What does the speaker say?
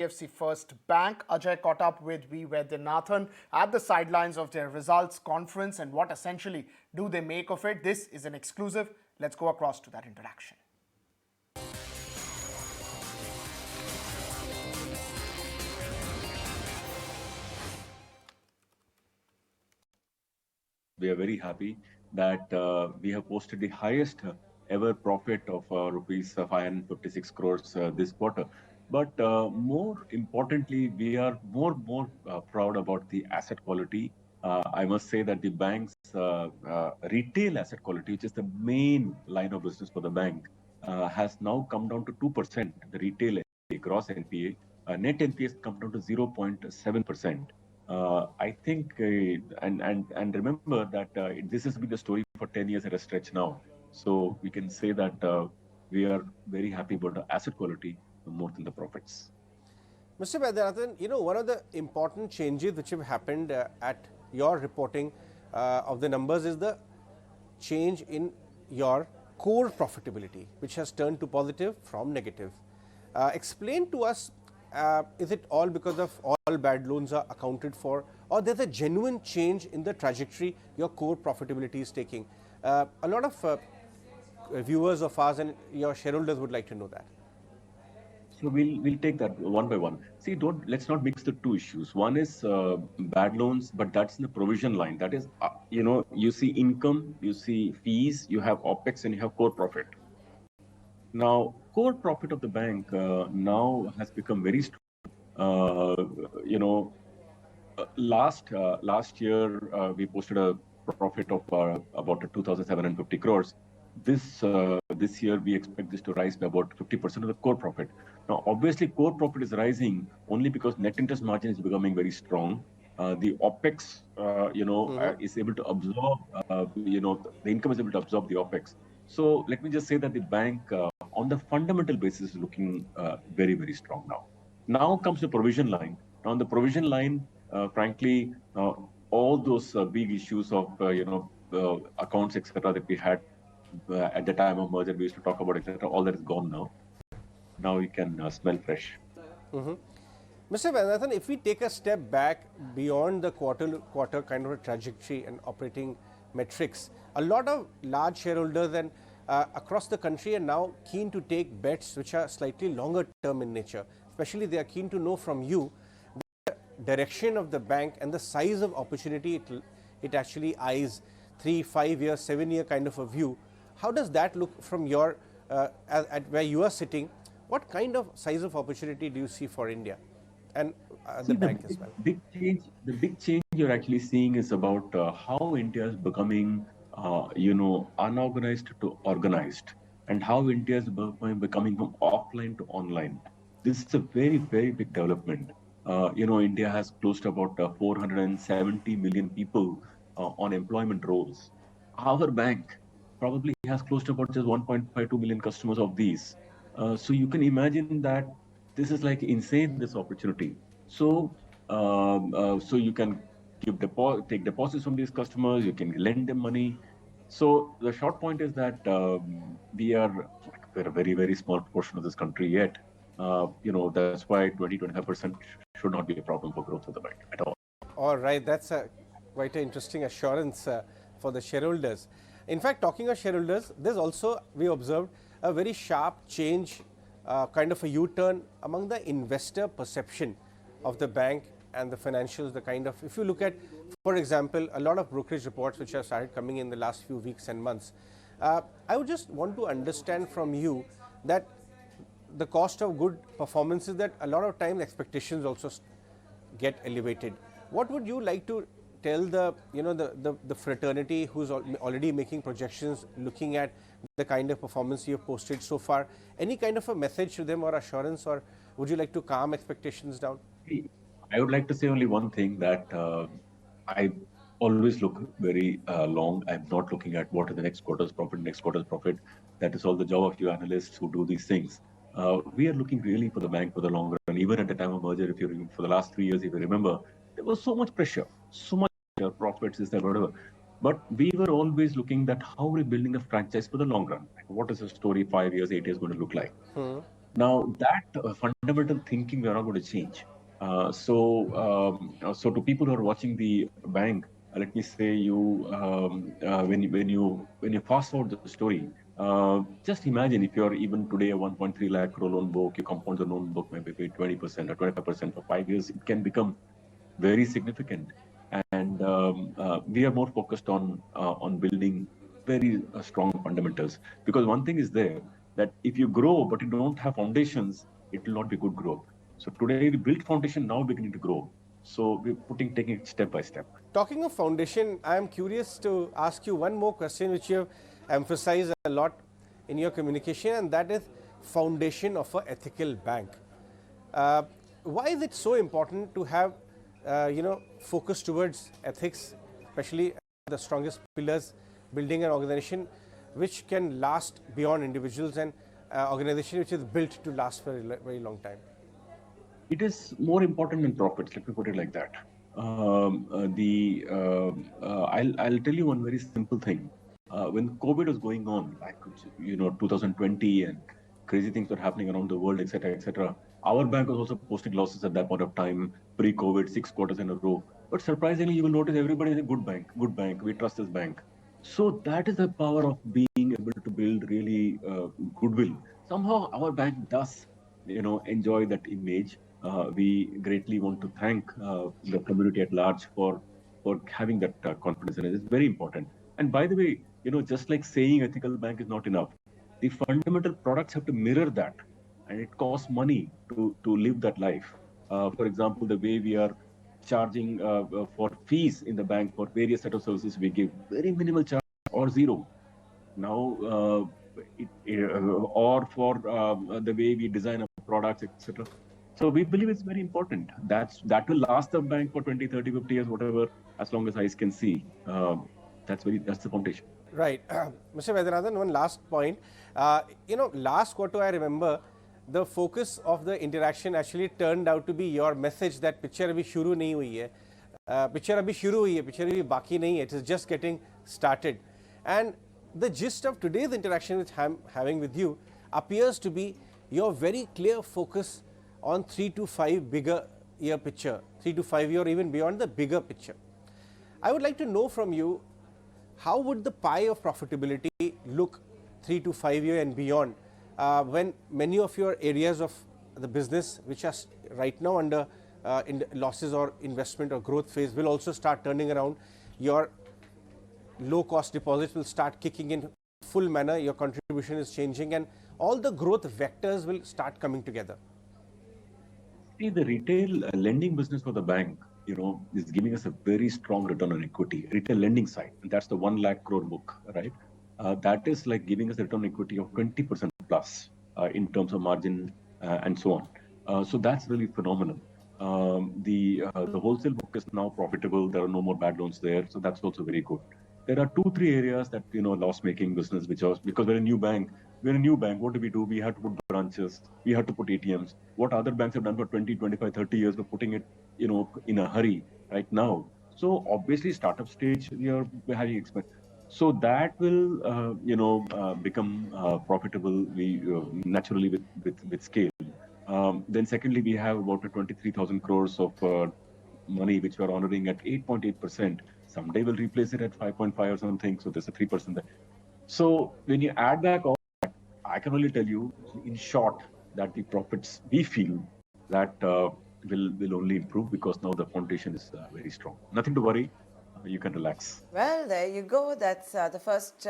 IDFC FIRST Bank. Ajay caught up with Vaidyanathan at the sidelines of their results conference, and what essentially do they make of it? This is an exclusive. Let's go across to that interaction. We are very happy that we have posted the highest ever profit of rupees 556 crores this quarter. But more importantly, we are more proud about the asset quality. I must say that the bank's retail asset quality, which is the main line of business for the bank, has now come down to 2%. The retail NPA, gross NPA, net NPA has come down to 0.7%. I think, and remember that this has been the story for 10 years at a stretch now. So we can say that we are very happy about the asset quality more than the profits. Mr. Vaidyanathan, one of the important changes which have happened at your reporting of the numbers is the change in your core profitability, which has turned to positive from negative. Explain to us, is it all because of all bad loans are accounted for, or there's a genuine change in the trajectory your core profitability is taking? A lot of viewers of ours and your shareholders would like to know that. So we'll take that one by one. See, let's not mix the two issues. One is bad loans, but that's in the provision line. That is, you see income, you see fees, you have OPEX, and you have core profit. Now, core profit of the bank now has become very strong. Last year we posted a profit of about 2,750 crores. This year we expect this to rise by about 50% of the core profit. Now, obviously, core profit is rising only because net interest margin is becoming very strong. The OPEX, is able to absorb. The income is able to absorb the OPEX. So let me just say that the bank, on the fundamental basis, is looking very, very strong now. Now comes the provision line. Now, on the provision line, frankly, all those big issues of accounts, etc., that we had at the time of merger, we used to talk about, etc., all that is gone now. Now we can smell fresh. Mr. Vaidyanathan, if we take a step back beyond the quarter kind of a trajectory and operating metrics, a lot of large shareholders and across the country are now keen to take bets which are slightly longer term in nature. Especially they are keen to know from you the direction of the bank and the size of opportunity it actually eyes 3, 5 year, 7 year kind of a view. How does that look from your, at where you are sitting? What kind of size of opportunity do you see for India and the bank as well? The big change you're actually seeing is about how India is becoming, unorganized to organized, and how India is becoming from offline to online. This is a very, very big development. India has close to about 470 million people on employment roles. Our bank probably has close to about just 1.52 million customers of these. So you can imagine that this is like insane, this opportunity. So you can take deposits from these customers, you can lend them money. So the short point is that we're a very, very small portion of this country yet. That's why 20-25% should not be a problem for growth of the bank at all. All right, that's quite an interesting assurance for the shareholders. In fact, talking of shareholders, there's also, we observed, a very sharp change, kind of a U-turn among the investor perception of the bank and the financials, the kind of, if you look at, for example, a lot of brokerage reports which have started coming in the last few weeks and months. I would just want to understand from you that the cost of good performance is that a lot of times expectations also get elevated. What would you like to tell the fraternity who's already making projections, looking at the kind of performance you have posted so far? Any kind of a message to them or assurance, or would you like to calm expectations down? I would like to say only one thing, that I always look very long. I'm not looking at what is the next quarter's profit. That is all the job of you analysts who do these things. We are looking really for the bank for the long run. Even at the time of merger, for the last 3 years, if you remember, there was so much pressure, so much profits, is that whatever. But we were always looking at how we're building a franchise for the long run. What is the story 5 years, 8 years going to look like? Now that fundamental thinking we are not going to change. So to people who are watching the bank, let me say you when you fast forward the story, just imagine if you're even today a 1.3 lakh crore loan book, you compound the loan book maybe 20% or 25% for 5 years, it can become very significant. And we are more focused on building very strong fundamentals, because one thing is there, that if you grow but you don't have foundations, it will not be good growth. So today we built foundation, now beginning to grow. So we're taking it step by step. Talking of foundation, I am curious to ask you one more question which you have emphasized a lot in your communication, and that is foundation of an ethical bank. Why is it so important to have focus towards ethics, especially the strongest pillars, building an organization which can last beyond individuals, and organization which is built to last for a very long time? It is more important than profits. Let me put it like that. I'll tell you one very simple thing. When COVID was going on, like 2020, and crazy things were happening around the world, etc., etc. Our bank was also posting losses at that point of time, pre-COVID, 6 quarters in a row. But surprisingly, you will notice everybody is a good bank. Good bank. We trust this bank. So that is the power of being able to build really goodwill. Somehow our bank does, enjoy that image. We greatly want to thank the community at large for having that confidence in it. It's very important. And by the way, just like saying ethical bank is not enough, the fundamental products have to mirror that, and it costs money to live that life. For example, the way we are charging for fees in the bank for various set of services we give, very minimal charge or zero. Now, or for the way we design our products, etc. So we believe it's very important. That will last the bank for 20, 30, 50 years, whatever, as long as eyes can see. That's the foundation. Right. Mr. Vaidyanathan, one last point. Last quarter I remember the focus of the interaction actually turned out to be your message that picture abhi shuru nahi hui hai. Picture abhi shuru hui hai, picture abhi baki nahi hai. It is just getting started. And the gist of today's interaction which I'm having with you appears to be your very clear focus on 3 to 5 bigger year picture, 3 to 5 year, or even beyond the bigger picture. I would like to know from you, how would the pie of profitability look 3 to 5 year and beyond, when many of your areas of the business which are right now under in losses or investment or growth phase will also start turning around? Your low cost deposits will start kicking in full manner, your contribution is changing, and all the growth vectors will start coming together. See, the retail lending business for the bank, is giving us a very strong return on equity. Retail lending side, and that's the 1 lakh crore book, right? That is like giving us a return on equity of 20% plus in terms of margin and so on. So that's really phenomenal. The wholesale book is now profitable. There are no more bad loans there, so that's also very good. There are 2-3 areas that loss-making business, because we're a new bank. We're a new bank. What do? We have to put branches. We have to put ATMs. What other banks have done for 20, 25, 30 years, we're putting it, in a hurry right now. So obviously, startup stage, we are having expense. So that will, become profitable. We naturally with scale. Then secondly, we have about 23,000 crores of money which we are honoring at 8.8%. Someday we'll replace it at 5.5 or something. So there's a 3% there. So when you add back all that, I can only tell you in short that the profits we feel that will only improve, because now the foundation is very strong. Nothing to worry. You can relax. Well, there you go. That's the first